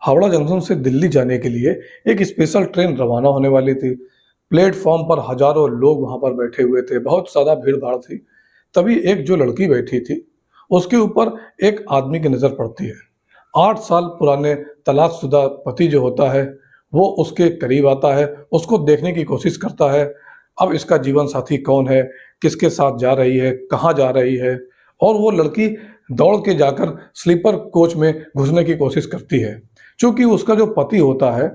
Howrah junction से दिल्ली जाने के लिए एक स्पेशल ट्रेन रवाना होने वाली थी। प्लेटफॉर्म पर हजारों लोग वहां पर बैठे हुए थे, बहुत ज्यादा भीड़ भाड़ थी। तभी एक जो लड़की बैठी थी, उसके ऊपर एक आदमी की नजर पड़ती है। 8 साल पुराने तलाकशुदा पति जो होता है, वो उसके करीब आता है, उसको देखने की कोशिश करता है। अब इसका जीवन साथी कौन है, किसके साथ जा रही है, कहाँ जा रही है। और वो लड़की दौड़ के जाकर स्लीपर कोच में घुसने की कोशिश करती है। क्योंकि उसका जो पति होता है,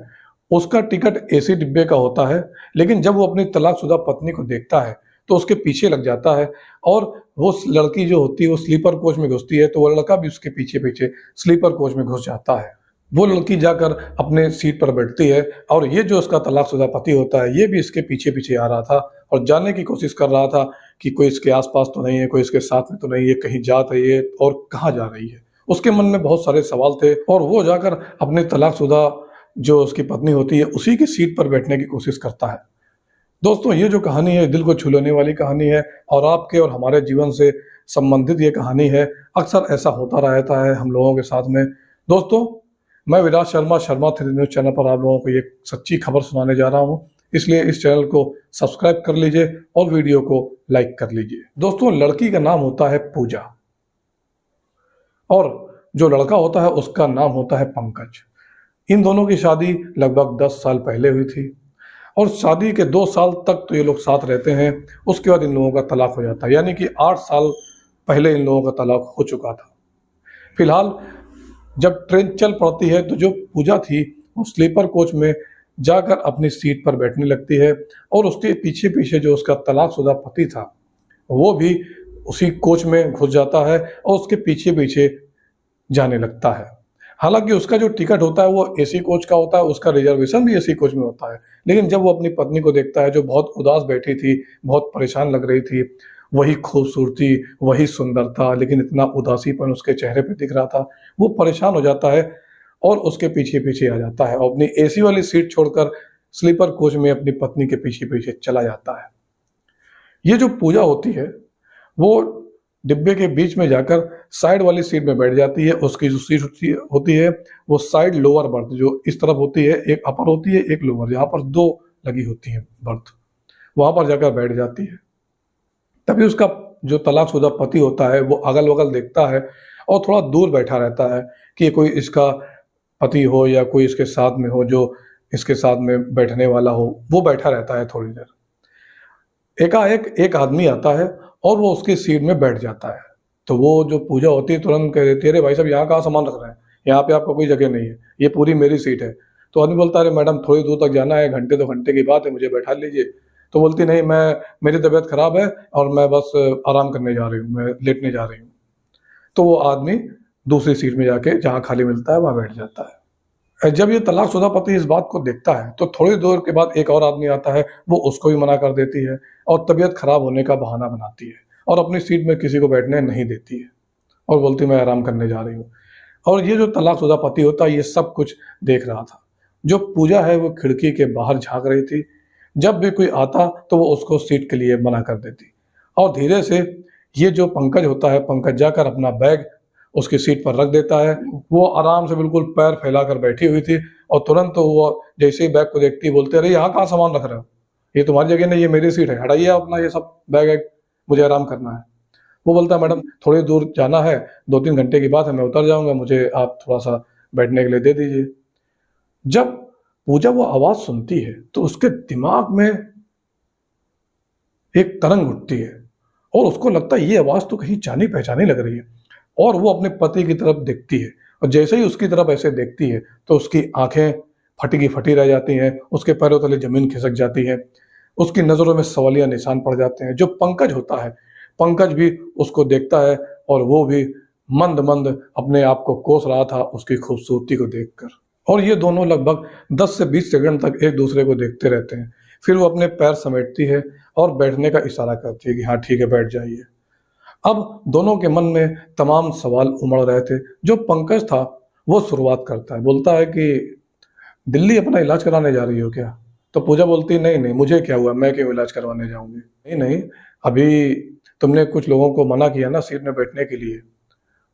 उसका टिकट एसी डिब्बे का होता है। लेकिन जब वो अपनी तलाकशुदा पत्नी को देखता है, तो उसके पीछे लग जाता है। और वो लड़की जो होती है वो स्लीपर कोच में घुसती है, तो वो लड़का भी उसके पीछे पीछे स्लीपर कोच में घुस जाता है। वो लड़की जाकर अपने सीट पर बैठती है, और ये जो उसका तलाकशुदा पति होता है, ये भी इसके पीछे पीछे आ रहा था और जानने की कोशिश कर रहा था कि कोई इसके आसपास तो नहीं है, कोई इसके साथ में तो नहीं है, कहीं जा रही है और कहाँ जा रही है। उसके मन में बहुत सारे सवाल थे, और वो जाकर अपने तलाकशुदा जो उसकी पत्नी होती है, उसी की सीट पर बैठने की कोशिश करता है। दोस्तों, ये जो कहानी है, दिल को छू लेने वाली कहानी है, और आपके और हमारे जीवन से संबंधित ये कहानी है। अक्सर ऐसा होता रहता है हम लोगों के साथ में। दोस्तों, मैं Viraj Sharma, Sharma three news channel पर आप लोगों को ये सच्ची खबर सुनाने जा रहा हूँ। इसलिए इस चैनल को सब्सक्राइब कर लीजिए और वीडियो को लाइक कर लीजिए। दोस्तों, लड़की का नाम होता है पूजा, और जो लड़का होता है उसका नाम होता है पंकज। इन दोनों की शादी लगभग 10 साल पहले हुई थी, और शादी के 2 साल तक तो ये लोग साथ रहते हैं। उसके बाद इन लोगों का तलाक हो जाता है, यानी कि 8 साल पहले इन लोगों का तलाक हो चुका था। फिलहाल जब ट्रेन चल पड़ती है, तो जो पूजा थी वो स्लीपर कोच में जाकर अपनी सीट पर बैठने लगती है, और उसके पीछे पीछे जो उसका तलाकशुदा पति था, वो भी उसी कोच में घुस जाता है और उसके पीछे पीछे जाने लगता है। हालांकि उसका जो टिकट होता है वो एसी कोच का होता है, उसका रिजर्वेशन भी एसी कोच में होता है। लेकिन जब वो अपनी पत्नी को देखता है, जो बहुत उदास बैठी थी, बहुत परेशान लग रही थी, वही खूबसूरती, वही सुंदरता, लेकिन इतना उदासीपन उसके चेहरे पे दिख रहा था, वो परेशान हो जाता है और उसके पीछे पीछे आ जाता है, और अपनी एसी वाली सीट छोड़कर स्लीपर कोच में अपनी पत्नी के पीछे पीछे चला जाता है। ये जो पूजा होती है, वो डिब्बे के बीच में जाकर साइड वाली सीट में बैठ जाती है। उसकी जो सीट होती है वो साइड लोअर बर्थ, जो इस तरफ होती है, एक अपर होती है, एक लोअर, यहाँ पर 2 लगी होती है बर्थ, वहां पर जाकर बैठ जाती है। तभी उसका जो तलाकशुदा पति होता है वो अगल बगल देखता है और थोड़ा दूर बैठा रहता है कि कोई इसका पति हो या कोई इसके साथ में हो, जो इसके साथ में बैठने वाला हो। वो बैठा रहता है थोड़ी देर। एकाएक एक आदमी आता है और वो उसकी सीट में बैठ जाता है। तो वो जो पूजा होती है तुरंत कह देती है, अरे भाई साहब, यहाँ कहाँ सामान रख रहे हैं, यहाँ पे आपको कोई जगह नहीं है, ये पूरी मेरी सीट है। तो आदमी बोलता है, अरे मैडम, थोड़ी दूर तक जाना है, घंटे 2 घंटे की बात है, मुझे बैठा लीजिए। तो बोलती, नहीं, मेरी तबीयत खराब है और मैं बस आराम करने जा रही हूँ, मैं लेटने जा रही हूँ। तो वो आदमी दूसरी सीट में जाके जहाँ खाली मिलता है वहां बैठ जाता है। जब ये तलाकशुदा पति इस बात को देखता है, तो थोड़ी देर के बाद एक और आदमी आता है, वो उसको भी मना कर देती है और तबीयत खराब होने का बहाना बनाती है, और अपनी सीट में किसी को बैठने नहीं देती है, और बोलती, मैं आराम करने जा रही हूँ। और ये जो तलाकशुदा पति होता है, ये सब कुछ देख रहा था। जो पूजा है वो खिड़की के बाहर झांक रही थी। जब भी कोई आता तो वो उसको सीट के लिए मना कर देती, और धीरे से ये जो पंकज होता है, पंकज जाकर अपना बैग उसकी सीट पर रख देता है। वो आराम से बिल्कुल पैर फैलाकर बैठी हुई थी, और तुरंत तो वो जैसे ही बैग को देखती बोलते, अरे यहाँ कहाँ सामान रख रहे हो, ये तुम्हारी जगह नहीं, ये मेरी सीट है, हटाइए अपना ये सब बैग है, मुझे आराम करना है। वो बोलता है, मैडम, थोड़ी दूर जाना है, 2-3 घंटे की बात है, मैं उतर जाऊंगा, मुझे आप थोड़ा सा बैठने के लिए दे दीजिए। जब पूजा वो आवाज सुनती है, तो उसके दिमाग में एक तरंग उठती है, और उसको लगता है ये आवाज तो कहीं जानी पहचानी लग रही है। और वो अपने पति की तरफ देखती है, और जैसे ही उसकी तरफ ऐसे देखती है, तो उसकी आंखें फटी की फटी रह जाती हैं, उसके पैरों तले जमीन खिसक जाती है, उसकी नजरों में सवालिया निशान पड़ जाते हैं। जो पंकज होता है, पंकज भी उसको देखता है, और वो भी मंद मंद अपने आप को कोस रहा था उसकी खूबसूरती को देखकर। और ये दोनों लगभग 10 से 20 सेकंड तक एक दूसरे को देखते रहते हैं। फिर वो अपने पैर समेटती है और बैठने का इशारा करती है कि हाँ ठीक है, बैठ जाइए। अब दोनों के मन में तमाम सवाल उमड़ रहे थे। जो पंकज था वो शुरुआत करता है, बोलता है कि दिल्ली अपना इलाज कराने जा रही हो क्या? तो पूजा बोलती, नहीं नहीं, मुझे क्या हुआ, मैं क्यों इलाज करवाने जाऊंगी। नहीं नहीं, अभी तुमने कुछ लोगों को मना किया ना सीट में बैठने के लिए,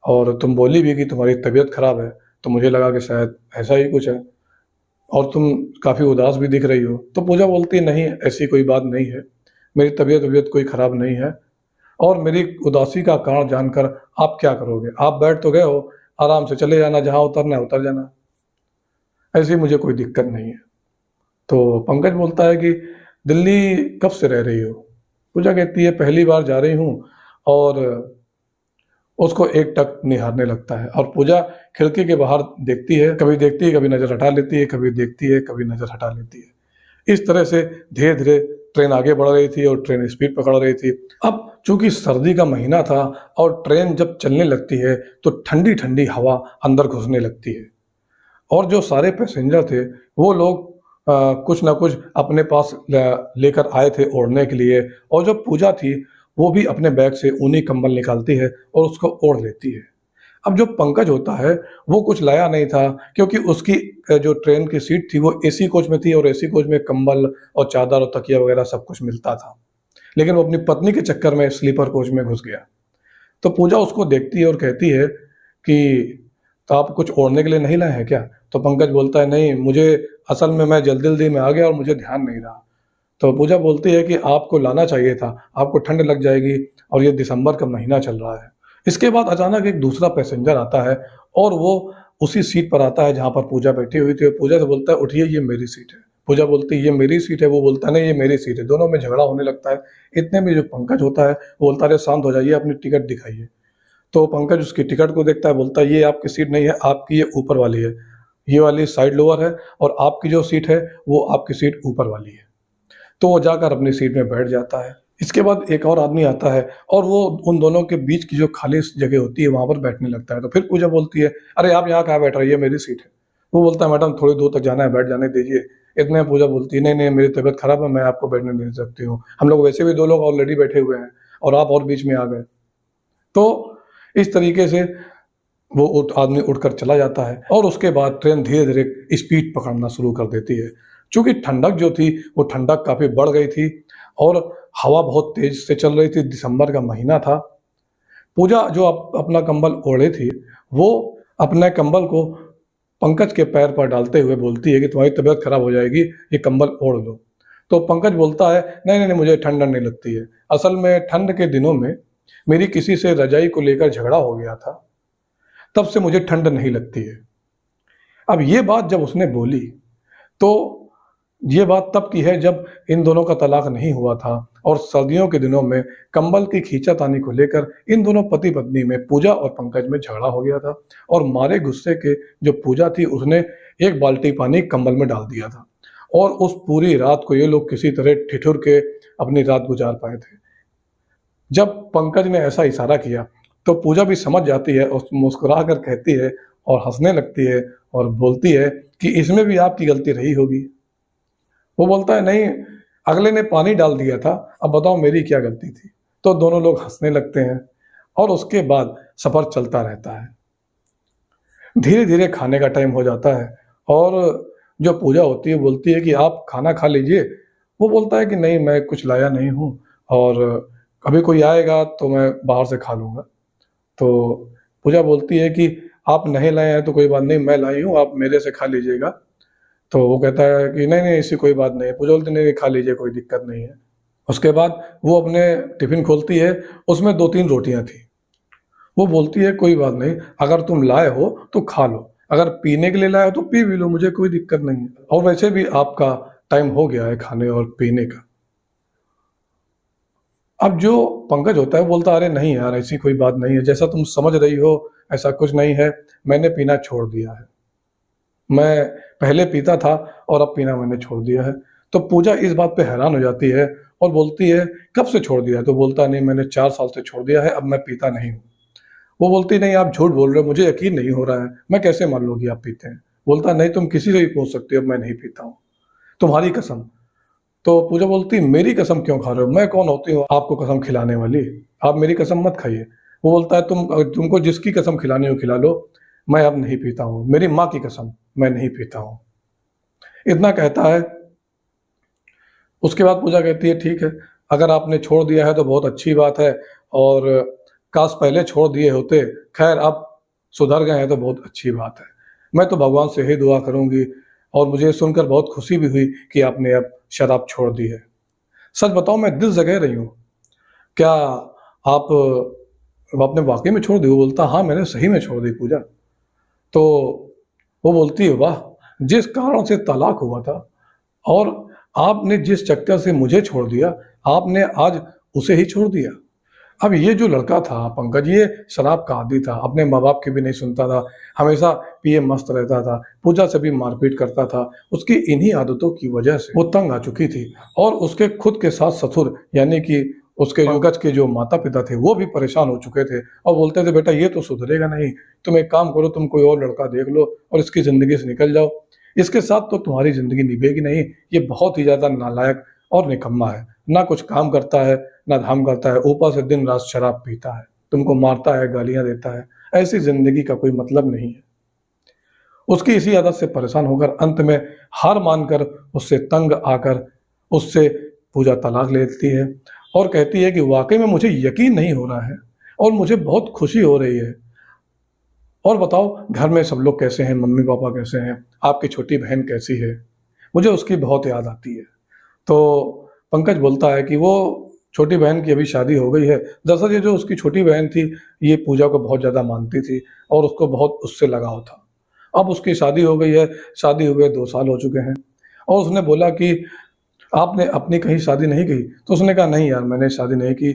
और तुम बोली भी कि तुम्हारी तबीयत खराब है, तो मुझे लगा कि शायद ऐसा ही कुछ है और तुम काफ़ी उदास भी दिख रही हो। तो पूजा बोलती है, नहीं ऐसी कोई बात नहीं है, मेरी तबीयत कोई ख़राब नहीं है और मेरी उदासी का कारण जानकर आप क्या करोगे? आप बैठ तो गए हो, आराम से चले जाना, जहाँ उतरना है उतर जाना, ऐसी मुझे कोई दिक्कत नहीं है। तो पंकज बोलता है कि दिल्ली कब से रह रही हो? पूजा कहती है, पहली बार जा रही हूँ और उसको एकटक निहारने लगता है और पूजा खिड़की के बाहर देखती है, कभी नज़र हटा लेती है, कभी देखती है, कभी नज़र हटा लेती है। इस तरह से धीरे-धीरे ट्रेन आगे बढ़ रही थी और ट्रेन स्पीड पकड़ रही थी। अब चूँकि सर्दी का महीना था और ट्रेन जब चलने लगती है, तो ठंडी-ठंडी हवा अंदर घुसने लगती है और जो सारे पैसेंजर थे, वो लोग कुछ ना कुछ अपने पास लेकर आए थे ओढ़ने के लिए और जो पूजा थी, वो भी अपने बैग से ऊनी कंबल निकालती है और उसको ओढ़ लेती है। अब जो पंकज होता है, वो कुछ लाया नहीं था क्योंकि उसकी जो ट्रेन की सीट थी वो एसी कोच में थी और एसी कोच में कंबल और चादर और तकिया वगैरह सब कुछ मिलता था। लेकिन वो अपनी पत्नी के चक्कर में स्लीपर कोच में घुस गया। तो पूजा उसको देखती है और कहती है कि तो आप कुछ ओढ़ने के लिए नहीं लाए हैं क्या? तो पंकज बोलता है, नहीं मुझे असल में मैं जल्दी-जल्दी में आ गया और मुझे ध्यान नहीं रहा। तो पूजा बोलती है कि आपको लाना चाहिए था, आपको ठंड लग जाएगी और ये दिसंबर का महीना चल रहा है। इसके बाद अचानक एक दूसरा पैसेंजर आता है और वो उसी सीट पर आता है जहाँ पर पूजा बैठी हुई थी और पूजा से बोलता है, उठिए ये मेरी सीट है। पूजा बोलती है, ये मेरी सीट है, वो बोलता है, नहीं ये मेरी सीट है। दोनों में झगड़ा होने लगता है। इतने में जो पंकज होता है, वो बोलता है, अरे शांत हो जाइए, अपनी टिकट दिखाइए। तो पंकज उसकी टिकट को देखता है, बोलता है, ये आपकी सीट नहीं है, आपकी ये ऊपर वाली है। ये वाली साइड लोअर है और आपकी जो सीट है, वो आपकी सीट ऊपर वाली है। तो वो जाकर अपनी सीट में बैठ जाता है। इसके बाद एक और आदमी आता है और वो उन दोनों के बीच की जो खाली जगह होती है वहाँ पर बैठने लगता है। तो फिर पूजा बोलती है, अरे आप यहाँ कहाँ बैठ रही है, मेरी सीट है। वो बोलता है, मैडम थोड़ी दूर तक जाना है, बैठ जाने दीजिए। इतने में पूजा बोलती है, नहीं नहीं मेरी तबीयत खराब है, मैं आपको बैठने नहीं दे सकती हूँ। हम लोग वैसे भी 2 लोग ऑलरेडी बैठे हुए हैं और आप और बीच में आ गए। तो इस तरीके से वो आदमी उठकर चला जाता है और उसके बाद ट्रेन धीरे-धीरे स्पीड पकड़ना शुरू कर देती है। चूँकि ठंडक जो थी, वो ठंडक काफ़ी बढ़ गई थी और हवा बहुत तेज़ से चल रही थी, दिसंबर का महीना था। पूजा जो अपना कंबल ओढ़े थी, वो अपने कंबल को पंकज के पैर पर डालते हुए बोलती है कि तुम्हारी तबीयत खराब हो जाएगी, ये कंबल ओढ़ लो। तो पंकज बोलता है, नहीं, नहीं, नहीं मुझे ठंड नहीं लगती है। असल में ठंड के दिनों में मेरी किसी से रज़ाई को लेकर झगड़ा हो गया था, तब से मुझे ठंड नहीं लगती है। अब ये बात जब उसने बोली, तो ये बात तब की है जब इन दोनों का तलाक नहीं हुआ था और सर्दियों के दिनों में कंबल की खींचातानी को लेकर इन दोनों पति-पत्नी में, पूजा और पंकज में झगड़ा हो गया था और मारे गुस्से के जो पूजा थी उसने 1 बाल्टी पानी कंबल में डाल दिया था और उस पूरी रात को ये लोग किसी तरह ठिठुर के अपनी रात गुजार पाए थे। जब पंकज ने ऐसा इशारा किया, तो पूजा भी समझ जाती है और मुस्कुरा कर कहती है और हँसने लगती है और बोलती है कि इसमें भी आपकी गलती रही होगी। वो बोलता है, नहीं अगले ने पानी डाल दिया था, अब बताओ मेरी क्या गलती थी? तो दोनों लोग हँसने लगते हैं और उसके बाद सफ़र चलता रहता है। धीरे-धीरे खाने का टाइम हो जाता है और जो पूजा होती है बोलती है कि आप खाना खा लीजिए। वो बोलता है कि नहीं मैं कुछ लाया नहीं हूँ और कभी कोई आएगा तो मैं बाहर से खा लूँगा। तो पूजा बोलती है कि आप नहीं लाए हैं तो कोई बात नहीं, मैं लाई हूँ, आप मेरे से खा लीजिएगा। तो वो कहता है कि नहीं, नहीं ऐसी कोई बात नहीं है। पूजा बोलती है, नहीं खा लीजिए, कोई दिक्कत नहीं है। उसके बाद वो अपने टिफ़िन खोलती है, उसमें 2-3 रोटियाँ थी। वो बोलती है, कोई बात नहीं, अगर तुम लाए हो तो खा लो, अगर पीने के लिए लाए हो तो पी भी लो, मुझे कोई दिक्कत नहीं है और वैसे भी आपका टाइम हो गया है खाने और पीने का। अब जो पंकज होता है, वो बोलता है, अरे नहीं यार ऐसी कोई बात नहीं है, जैसा तुम समझ रही हो ऐसा कुछ नहीं है, मैंने पीना छोड़ दिया है। मैं पहले पीता था और अब पीना मैंने छोड़ दिया है। तो पूजा इस बात पे हैरान हो जाती है और बोलती है, कब से छोड़ दिया है? तो बोलता है, नहीं मैंने 4 साल से छोड़ दिया है, अब मैं पीता नहीं हूँ। वो बोलती है, नहीं आप झूठ बोल रहे हो, मुझे यकीन नहीं हो रहा है, मैं कैसे मान लूँ कि आप पीते हैं? बोलता है, नहीं तुम किसी से भी पूछ सकती हो, मैं नहीं पीता हूँ, तुम्हारी कसम। तो पूजा बोलती है, मेरी कसम क्यों खा रहे हो? मैं कौन होती हूँ आपको कसम खिलाने वाली? आप मेरी कसम मत खाइए। वो बोलता है, तुमको जिसकी कसम खिलानी हो खिला लो, मैं अब नहीं पीता हूँ, मेरी माँ की कसम, मैं नहीं पीता हूँ। इतना कहता है, उसके बाद पूजा कहती है, ठीक है, अगर आपने छोड़ दिया है तो बहुत अच्छी बात है और काश पहले छोड़ दिए होते, खैर आप सुधर गए हैं तो बहुत अच्छी बात है। मैं तो भगवान से ही दुआ करूँगी और मुझे सुनकर बहुत खुशी भी हुई कि आपने अब शराब छोड़ दी है। सच बताऊँ मैं दिल से कह रही हूँ, क्या आप आपने वाक़ई में छोड़ दी? वो बोलता हाँ, मैंने सही में छोड़ दी पूजा। तो वो बोलती है वाह! जिस कारण से तलाक हुआ था और आपने जिस चक्कर से मुझे छोड़ दिया, आपने आज उसे ही छोड़ दिया। अब ये जो लड़का था पंकज, ये शराब का आदी था, अपने माँ-बाप की भी नहीं सुनता था, हमेशा पिए मस्त रहता था, पूजा से भी मारपीट करता था। उसकी इन्हीं आदतों की वजह से वो तंग आ चुकी थी और उसके खुद के सास-ससुर यानी कि उसके पंकज के जो माता-पिता थे, वो भी परेशान हो चुके थे और बोलते थे, "बेटा ये तो सुधरेगा नहीं, तुम एक काम करो, तुम कोई और लड़का देख लो और इसकी ज़िंदगी से निकल जाओ। इसके साथ तो तुम्हारी ज़िंदगी निभेगी नहीं, ये बहुत ही ज़्यादा नालायक और निकम्मा है। ना कुछ काम करता है, ना धाम करता है, ऊपर से दिन-रात शराब पीता है, तुमको मारता है, गालियाँ देता है। ऐसी ज़िंदगी का कोई मतलब नहीं है।" उसकी इसी आदत से परेशान होकर अंत में हार मानकर उससे तंग आकर उससे पूजा तलाक ले लेती है और कहती है कि वाक़ई में मुझे यकीन नहीं हो रहा है और मुझे बहुत खुशी हो रही है। और बताओ घर में सब लोग कैसे हैं? मम्मी-पापा कैसे हैं? आपकी छोटी बहन कैसी है? मुझे उसकी बहुत याद आती है। तो पंकज बोलता है कि वो छोटी बहन की अभी शादी हो गई है। दरअसल ये जो उसकी छोटी बहन थी, ये पूजा को बहुत ज़्यादा मानती थी और उसको बहुत उससे लगाव था। अब उसकी शादी हो गई है, शादी हुए 2 साल हो चुके हैं और उसने बोला कि आपने अपनी कहीं शादी नहीं की? तो उसने कहा नहीं यार मैंने शादी नहीं की।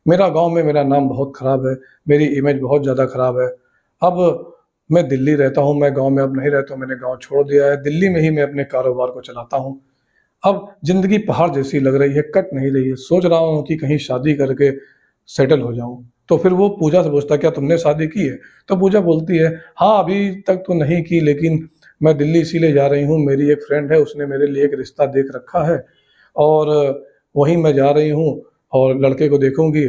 मेरा गाँव में मेरा नाम बहुत ख़राब है, मेरी इमेज बहुत ज़्यादा ख़राब है। अब मैं दिल्ली रहता हूँ, मैं गाँव में अब नहीं रहता हूँ, मैंने गाँव छोड़ दिया है। दिल्ली में ही मैं अपने कारोबार को चलाता हूँ। अब ज़िंदगी पहाड़ जैसी लग रही है, कट नहीं रही है। सोच रहा हूँ कि कहीं शादी करके सेटल हो जाऊँ। तो फिर वो पूजा से पूछता है, "क्या तुमने शादी की है?" तो पूजा बोलती है, "हाँ, अभी तक तो नहीं की लेकिन मैं दिल्ली इसीलिए जा रही हूँ, मेरी एक फ्रेंड है, उसने मेरे लिए एक रिश्ता देख रखा है और वहीं मैं जा रही हूँ और लड़के को देखूँगी,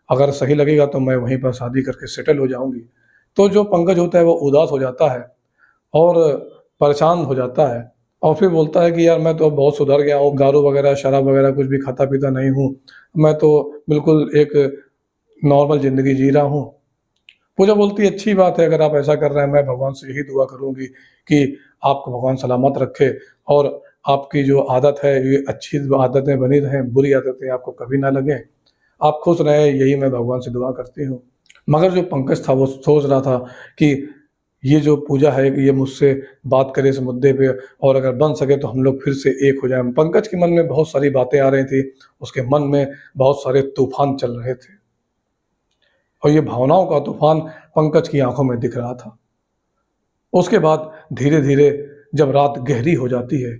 अगर सही लगेगा तो मैं वहीं पर शादी करके सेटल हो जाऊँगी।" तो जो पंकज होता है वो उदास हो जाता है और परेशान हो जाता है और फिर बोलता है कि यार मैं तो अब बहुत सुधर गया हूँ, दारू वगैरह, शराब वगैरह कुछ भी खाता-पीता नहीं हूँ। मैं तो बिल्कुल एक नॉर्मल ज़िंदगी जी रहा हूँ। पूजा बोलती है अच्छी बात है अगर आप ऐसा कर रहे हैं, मैं भगवान से यही दुआ करूँगी कि आपको भगवान सलामत रखे और आपकी जो आदत है ये अच्छी आदतें बनी रहें, बुरी आदतें आपको कभी ना लगें। आप खुश रहें यही मैं भगवान से दुआ करती हूँ। मगर जो पंकज था वो सोच रहा था कि ये जो पूजा है ये मुझसे बात करे इस मुद्दे पे और अगर बन सके तो हम लोग फिर से एक हो जाएँ। पंकज के मन में बहुत सारी बातें आ रही थी, उसके मन में बहुत सारे तूफ़ान चल रहे थे और ये भावनाओं का तूफ़ान पंकज की आँखों में दिख रहा था। उसके बाद धीरे-धीरे जब रात गहरी हो जाती है,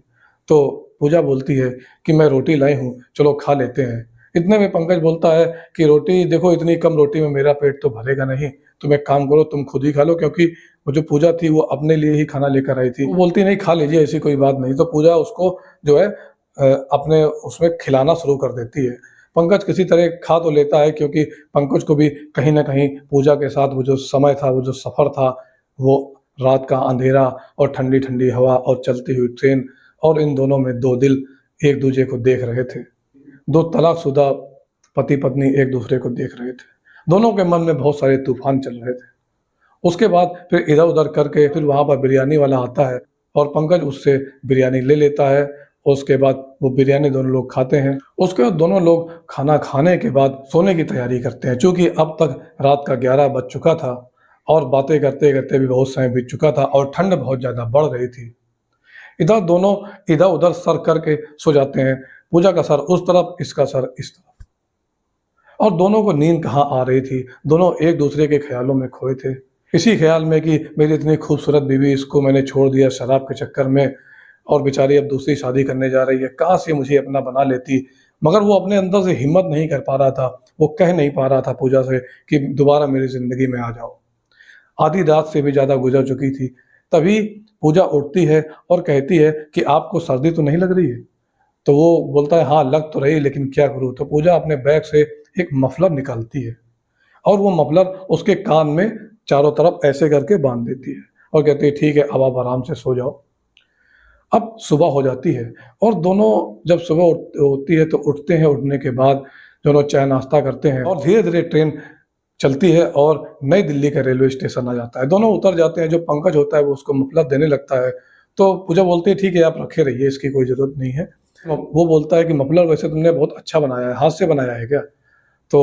तो पूजा बोलती है कि मैं रोटी लाई हूँ, चलो खा लेते हैं। इतने में पंकज बोलता है कि रोटी देखो इतनी कम रोटी में मेरा पेट तो भरेगा नहीं, तुम एक काम करो तुम खुद ही खा लो क्योंकि वो जो पूजा थी वो अपने लिए ही खाना लेकर आई थी। वो बोलती नहीं खा लीजिए ऐसी कोई बात नहीं, तो पूजा उसको जो है अपने उसमें खिलाना शुरू कर देती है। पंकज किसी तरह खा तो लेता है क्योंकि पंकज को भी कहीं न कहीं पूजा के साथ वो जो समय था, वो जो सफ़र था, वो रात का अंधेरा और ठंडी-ठंडी हवा और चलती हुई ट्रेन और इन दोनों में 2 दिल एक-दूसरे को देख रहे थे। 2 तलाकशुदा पति-पत्नी एक-दूसरे को देख रहे थे। दोनों के मन में बहुत सारे तूफ़ान चल रहे थे। उसके बाद फिर इधर-उधर करके फिर वहाँ पर बिरयानी वाला आता है और पंकज उससे बिरयानी ले लेता है। उसके बाद वो बिरयानी दोनों लोग खाते हैं। उसके बाद दोनों लोग खाना खाने के बाद सोने की तैयारी करते हैं। चूँकि अब तक रात का 11 बज चुका था और बातें करते-करते भी बहुत समय बीत चुका था और ठंड बहुत ज़्यादा बढ़ रही थी। इधर दोनों इधर-उधर सर करके सो जाते हैं। पूजा का सर उस तरफ, इसका सर इस तरफ और दोनों को नींद कहाँ आ रही थी। दोनों एक-दूसरे के ख़्यालों में खोए थे। इसी ख़्याल में कि मेरी इतनी खूबसूरत बीवी इसको मैंने छोड़ दिया शराब के चक्कर में और बेचारी अब दूसरी शादी करने जा रही है। काश ये मुझे अपना बना लेती। मगर वो अपने अंदर से हिम्मत नहीं कर पा रहा था। वो कह नहीं पा रहा था पूजा से कि दोबारा मेरी ज़िंदगी में आ जाओ। आधी रात से भी ज़्यादा गुज़र चुकी थी। तभी पूजा उठती है और कहती है कि आपको सर्दी तो नहीं लग रही है? तो वो बोलता है हाँ, लग तो रही है लेकिन क्या करूँ? तो पूजा अपने बैग से एक मफलर निकालती है और वो मफलर उसके कान में चारों तरफ ऐसे करके बाँध देती है और कहती है ठीक है अब आप आराम से सो जाओ। अब सुबह हो जाती है और दोनों जब सुबह होती है तो उठते हैं, उठने के बाद दोनों चाय नाश्ता करते हैं और धीरे-धीरे ट्रेन चलती है और नई दिल्ली का रेलवे स्टेशन आ जाता है। दोनों उतर जाते हैं। जो पंकज होता है वो उसको मफलर देने लगता है। तो पूजा बोलती है ठीक है आप रखे रहिए, इसकी कोई ज़रूरत नहीं है। वो बोलता है कि मफलर वैसे तुमने बहुत अच्छा बनाया है, हाथ से बनाया है क्या? तो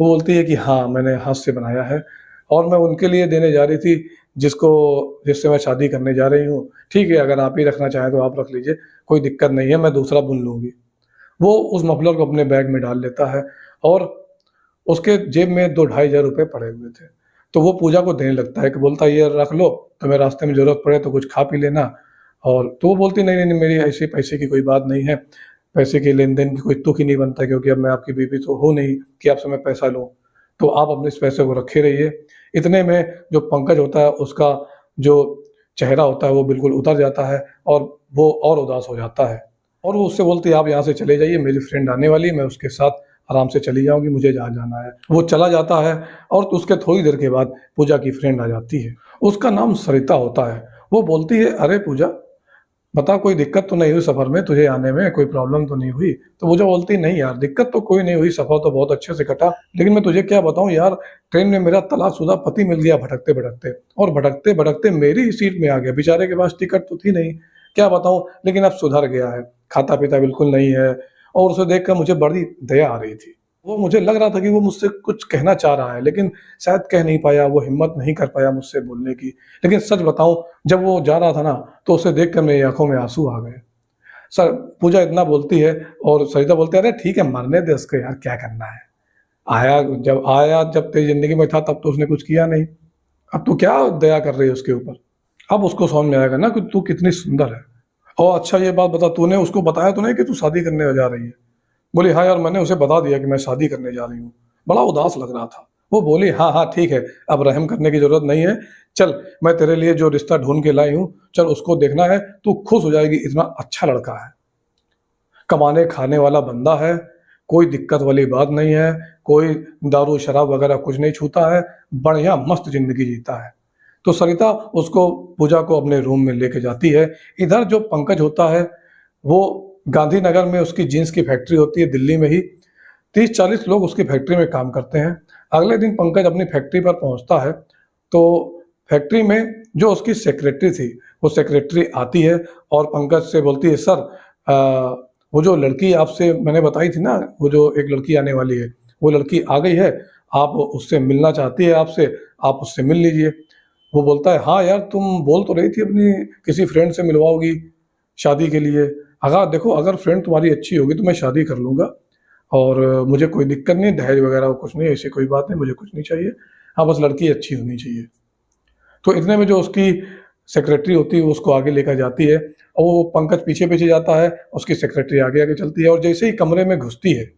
वो बोलती है कि हाँ, मैंने हाथ से बनाया है और मैं उनके लिए देने जा रही थी जिससे मैं शादी करने जा रही हूँ। ठीक है, अगर आप ही रखना चाहें तो आप रख लीजिए, कोई दिक्कत नहीं है, मैं दूसरा बुन लूँगी। वो उस मफलर को अपने बैग में डाल लेता है और उसके जेब में 2 ढाई हज़ार रुपए पड़े हुए थे। तो वो पूजा को देने लगता है कि बोलता है ये रख लो, तुम्हें रास्ते में ज़रूरत पड़े तो कुछ खा पी लेना। और तो वो बोलती नहीं, नहीं, नहीं मेरी ऐसी पैसे की कोई बात नहीं है, पैसे के लेन-देन की कोई तुक ही नहीं बनता क्योंकि अब मैं आपकी बीवी तो हूँ नहीं कि आपसे मैं पैसा लूँ। तो आप अपने इस पैसे को रखे रहिए। इतने में जो पंकज होता है उसका जो चेहरा होता है वो बिल्कुल उतर जाता है और वो और उदास हो जाता है। और वो उससे बोलती है आप यहाँ से चले जाइए, मेरी फ्रेंड आने वाली है, मैं उसके साथ आराम से चली जाऊँगी, मुझे जहाँ जाना है। वो चला जाता है और उसके थोड़ी देर के बाद पूजा की फ्रेंड आ जाती है। उसका नाम सरिता होता है। वो बोलती है, "अरे पूजा, बता कोई दिक्कत तो नहीं हुई सफ़र में तुझे आने में? कोई प्रॉब्लम तो नहीं हुई?" तो पूजा बोलती है, "नहीं यार, दिक्कत तो कोई नहीं हुई, सफ़र तो बहुत अच्छे से कटा। लेकिन मैं तुझे क्या बताऊँ यार, ट्रेन में मेरा तलाकशुदा पति मिल गया भटकते-भटकते और भटकते-भटकते मेरी ही सीट में आ गया। बेचारे के पास टिकट तो थी नहीं, क्या बताऊँ? लेकिन अब सुधर गया है, खाता-पीता बिल्कुल नहीं है और उसे देखकर मुझे बड़ी दया आ रही थी। वो मुझे लग रहा था कि वो मुझसे कुछ कहना चाह रहा है, लेकिन शायद कह नहीं पाया, वो हिम्मत नहीं कर पाया मुझसे बोलने की। लेकिन सच बताऊँ, जब वो जा रहा था ना, तो उसे देखकर मेरी आँखों में आँसू आ गए। सर पूजा इतना बोलती है और सरिता बोलती है, "अरे ठीक है, मरने दे उसको यार, क्या करना है? जब तेरी ज़िंदगी में था तब तो उसने कुछ किया नहीं। अब तू क्या दया कर रही है उसके ऊपर? अब उसको समझ में आएगा ना कि तू कितनी सुंदर है। और अच्छा ये बात बता, तूने उसको बताया तो नहीं कि तू शादी करने जा रही है?" बोली, "हाँ यार, मैंने उसे बता दिया कि मैं शादी करने जा रही हूँ।" बड़ा उदास लग रहा था। वो बोली, "हाँ, हाँ, ठीक है, अब रहम करने की ज़रूरत नहीं है। चल, मैं तेरे लिए जो रिश्ता ढूँढ के लाई हूँ, चल उसको देखना है, तू खुश हो जाएगी, इतना अच्छा लड़का है। कमाने खाने वाला बंदा है, कोई दिक्कत वाली बात नहीं है, कोई दारू शराब वगैरह कुछ नहीं छूता है, बढ़िया मस्त ज़िंदगी जीता है।" तो सरिता उसको पूजा को अपने रूम में लेके जाती है। इधर जो पंकज होता है, वो गांधीनगर में उसकी जीन्स की फैक्ट्री होती है दिल्ली में ही। 30-40 लोग उसकी फैक्ट्री में काम करते हैं। अगले दिन पंकज अपनी फैक्ट्री पर पहुँचता है, तो फैक्ट्री में जो उसकी सेक्रेटरी थी, वो सेक्रेटरी आती है और पंकज से बोलती है, "सर वो जो लड़की आपसे मैंने बताई थी ना, वो जो एक लड़की आने वाली है, वो लड़की आ गई है, आप उससे मिलना चाहती है आपसे, आप उससे मिल लीजिए।" वो बोलता है, "हाँ यार, तुम बोल तो रही थी अपनी किसी फ्रेंड से मिलवाओगी शादी के लिए। अगर देखो अगर फ्रेंड तुम्हारी अच्छी होगी तो मैं शादी कर लूँगा और मुझे कोई दिक्कत नहीं, दहेज वगैरह कुछ नहीं, ऐसी कोई बात नहीं, मुझे कुछ नहीं चाहिए। हाँ, बस लड़की अच्छी होनी चाहिए।" तो इतने में जो उसकी सेक्रेटरी होती है वो उसको आगे लेकर जाती है और वो पंकज पीछे-पीछे जाता है, उसकी सेक्रेटरी आगे-आगे चलती है और जैसे ही कमरे में घुसती है,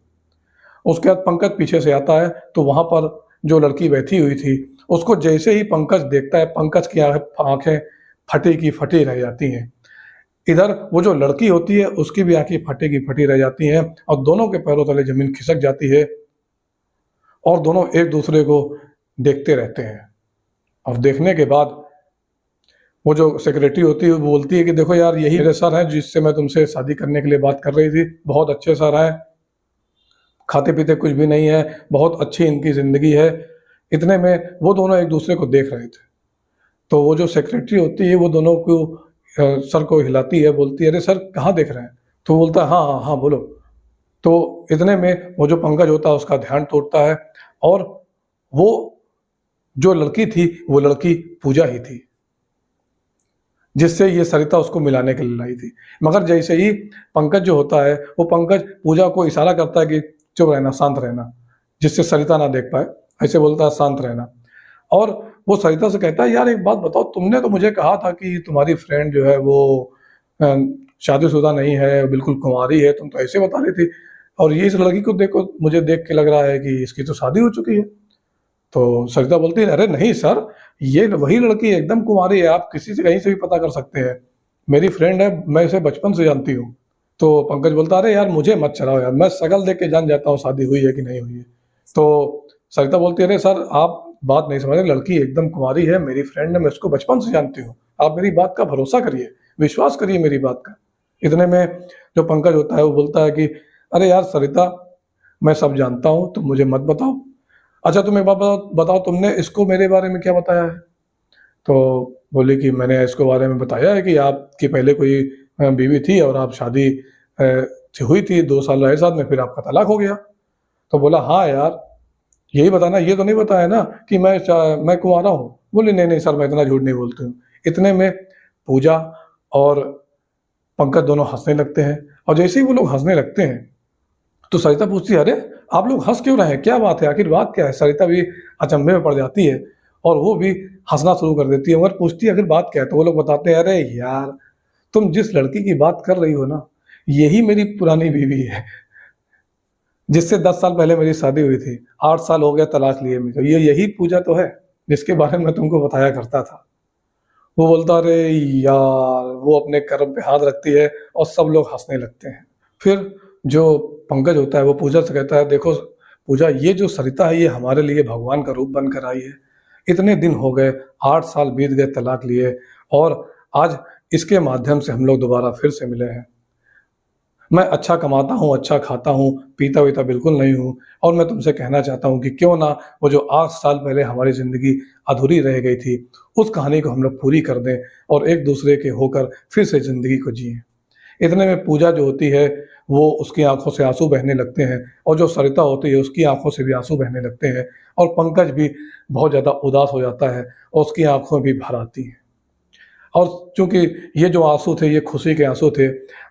उसके बाद पंकज पीछे से आता है, तो वहाँ पर जो लड़की बैठी हुई थी, उसको जैसे ही पंकज देखता है, पंकज की आँखें फटी की फटी रह जाती हैं। इधर वो जो लड़की होती है, उसकी भी आँखें फटी की फटी रह जाती हैं और दोनों के पैरों तले ज़मीन खिसक जाती है और दोनों एक-दूसरे को देखते रहते हैं। और देखने के बाद वो जो सेक्रेटरी होती है, वो बोलती है कि देखो यार, यही मेरे सर हैं जिससे मैं तुमसे शादी करने के लिए बात कर रही थी। बहुत अच्छे सर हैं, खाते-पीते कुछ भी नहीं है, बहुत अच्छी इनकी ज़िंदगी है। इतने में वो दोनों एक-दूसरे को देख रहे थे। तो वो जो सेक्रेटरी होती है, वो दोनों को सर को हिलाती है, बोलती है, "अरे सर, कहाँ देख रहे हैं?" तो वो बोलता है, "हाँ, हाँ, हाँ, बोलो।" तो इतने में वो जो पंकज होता है, उसका ध्यान टूटता है और वो जो लड़की थी, वो लड़की पूजा ही थी, जिससे ये सरिता उसको मिलाने के लिए लाई थी। मगर जैसे ही पंकज जो होता है, वो पंकज पूजा को इशारा करता है कि चुप रहना, शांत रहना, जिससे सरिता ना देख पाए। ऐसे बोलता है, "शांत रहना।" और वो सरिता से कहता है, "यार एक बात बताओ, तुमने तो मुझे कहा था कि तुम्हारी फ्रेंड जो है वो अ, शादीशुदा नहीं है, बिल्कुल कुँवारी है, तुम तो ऐसे बता रही थी और ये इस लड़की को देखो, मुझे देख के लग रहा है कि इसकी तो शादी हो चुकी है।" तो सरिता बोलती है, "अरे नहीं सर, ये वही लड़की है, एकदम कुँवारी है, आप किसी से कहीं से भी पता कर सकते हैं। मेरी फ्रेंड है, मैं इसे बचपन से जानती हूँ।" तो पंकज बोलता है, "अरे यार, मुझे मत चढ़ाओ यार, मैं शक्ल देख के जान जाता हूँ शादी हुई है कि नहीं हुई है।" तो सरिता बोलती है, "अरे सर, आप बात नहीं समझ रहे, लड़की एकदम कुँवारी है, मेरी फ्रेंड है, मैं उसको बचपन से जानती हूँ। आप मेरी बात का भरोसा करिए, विश्वास करिए मेरी बात का।" इतने में जो पंकज होता है, वो बोलता है कि, "अरे यार सरिता, मैं सब जानता हूँ, तुम मुझे मत बताओ। अच्छा तुम एक बात बताओ, तुमने इसको मेरे बारे में क्या बताया है? तो बोली कि मैंने इसके बारे में बताया है कि आपकी पहले कोई बीवी थी और आप शादी हुई थी, 2 साल रहे साथ में, फिर आपका तलाक हो गया। तो बोला हाँ यार, यही बताना, ये तो नहीं बताया ना कि मैं कुंवारा हूँ। बोली नहीं नहीं सर, मैं इतना झूठ नहीं बोलती हूँ। इतने में पूजा और पंकज दोनों हंसने लगते हैं, और जैसे ही वो लोग हंसने लगते हैं तो सरिता पूछती है, अरे आप लोग हंस क्यों रहे हैं, क्या बात है, आखिर बात क्या है? सरिता भी अचंभे में पड़ जाती है और वो भी हंसना शुरू कर देती है, मगर पूछती है आखिर बात क्या है? तो वो लोग बताते हैं, अरे यार तुम जिस लड़की की बात कर रही हो ना, यही मेरी पुरानी बीवी है, जिससे 10 साल पहले मेरी शादी हुई थी, 8 साल हो गया तलाक लिए मुझे, ये यही पूजा तो है जिसके बारे में मैं तुमको बताया करता था। वो बोलता, अरे यार, वो अपने कर्म पे हाथ रखती है और सब लोग हंसने लगते हैं। फिर जो पंकज होता है वो पूजा से कहता है, देखो पूजा, ये जो सरिता है ये हमारे लिए भगवान का रूप बनकर आई है। इतने दिन हो गए, 8 साल बीत गए तलाक लिए, और आज इसके माध्यम से हम लोग दोबारा फिर से मिले हैं। मैं अच्छा कमाता हूँ, अच्छा खाता हूँ, पीता-वीता बिल्कुल नहीं हूँ, और मैं तुमसे कहना चाहता हूँ कि क्यों ना वो जो 8 साल पहले हमारी ज़िंदगी अधूरी रह गई थी, उस कहानी को हम लोग पूरी कर दें और एक-दूसरे के होकर फिर से ज़िंदगी को जिएँ। इतने में पूजा जो होती है, वो उसकी आँखों से आँसू बहने लगते हैं, और जो सरिता होती है उसकी आँखों से भी आँसू बहने लगते हैं, और पंकज भी बहुत ज़्यादा उदास हो जाता है और उसकी आँखों भी भर आती हैं। और चूँकि ये जो आँसू थे ये खुशी के आँसू थे,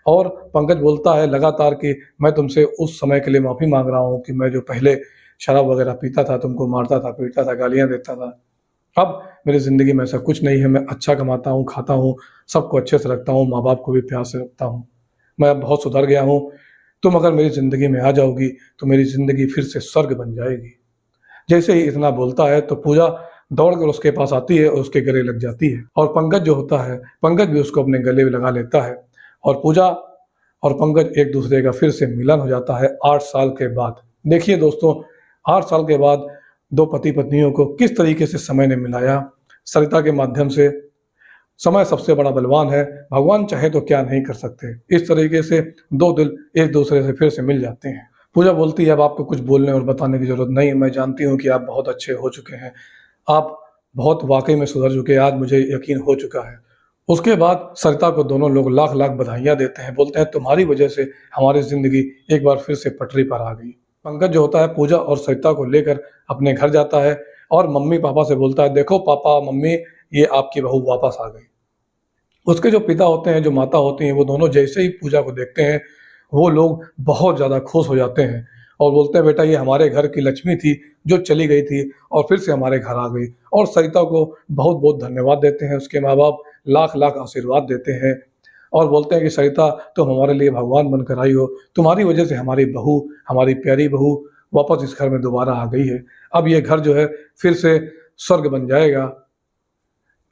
और पंकज बोलता है लगातार कि मैं तुमसे उस समय के लिए माफ़ी माँग रहा हूँ कि मैं जो पहले शराब वग़ैरह पीता था, तुमको मारता था, पीटता था, गालियाँ देता था। अब मेरी ज़िंदगी में ऐसा कुछ नहीं है, मैं अच्छा कमाता हूँ, खाता हूँ, सबको अच्छे से रखता हूँ, माँ-बाप को भी प्यार से रखता हूँ। मैं अब बहुत सुधर गया हूँ, तुम अगर मेरी ज़िंदगी में आ जाओगी, तो मेरी ज़िंदगी फिर से स्वर्ग बन जाएगी। जैसे ही इतना बोलता है तो पूजा दौड़कर उसके पास आती है और उसके गले लग जाती है, और पंकज जो होता है, पंकज भी उसको अपने गले में लगा लेता है, और पूजा और पंकज एक दूसरे का फिर से मिलन हो जाता है 8 साल के बाद। देखिए दोस्तों, 8 साल के बाद 2 पति-पत्नियों को किस तरीके से समय ने मिलाया, सरिता के माध्यम से। समय सबसे बड़ा बलवान है, भगवान चाहे तो क्या नहीं कर सकते। इस तरीके से 2 दिल एक दूसरे से फिर से मिल जाते हैं। पूजा बोलती है, अब आपको कुछ बोलने और बताने की ज़रूरत नहीं है, मैं जानती हूँ कि आप बहुत अच्छे हो चुके हैं। आप बहुत वाक़ई में सुधर चुके हैं, आज मुझे यकीन हो चुका है। उसके बाद सरिता को दोनों लोग लाख-लाख बधाइयाँ देते हैं, बोलते हैं तुम्हारी वजह से हमारी ज़िंदगी एक बार फिर से पटरी पर आ गई। पंकज जो होता है पूजा और सरिता को लेकर अपने घर जाता है और मम्मी-पापा से बोलता है, देखो पापा, मम्मी, ये आपकी बहू वापस आ गई। उसके जो पिता होते हैं, जो माता होती हैं, वो दोनों जैसे ही पूजा को देखते हैं, वो लोग बहुत ज़्यादा खुश हो जाते हैं और बोलते हैं, बेटा ये हमारे घर की लक्ष्मी थी, जो चली गई थी और फिर से हमारे घर आ गई। और सरिता को बहुत-बहुत धन्यवाद देते हैं, उसके माँ-बाप लाख-लाख आशीर्वाद देते हैं और बोलते हैं कि सरिता, तुम हमारे लिए भगवान बनकर आई हो, तुम्हारी वजह से हमारी बहू, हमारी प्यारी बहू वापस इस घर में दोबारा आ गई है। अब ये घर जो है फिर से स्वर्ग बन जाएगा।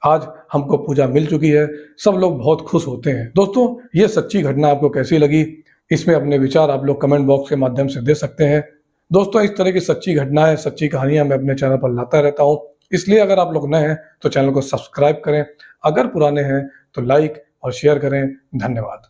आज हमको पूजा मिल चुकी है, सब लोग बहुत खुश होते हैं। दोस्तों, ये सच्ची घटना आपको कैसी लगी? इसमें अपने विचार आप लोग कमेंट बॉक्स के माध्यम से दे सकते हैं। दोस्तों, इस तरह की सच्ची घटनाएँ, सच्ची कहानियाँ मैं अपने चैनल पर लाता रहता हूँ। इसलिए अगर आप लोग नए हैं तो चैनल को सब्सक्राइब करें, अगर पुराने हैं तो लाइक और शेयर करें। धन्यवाद।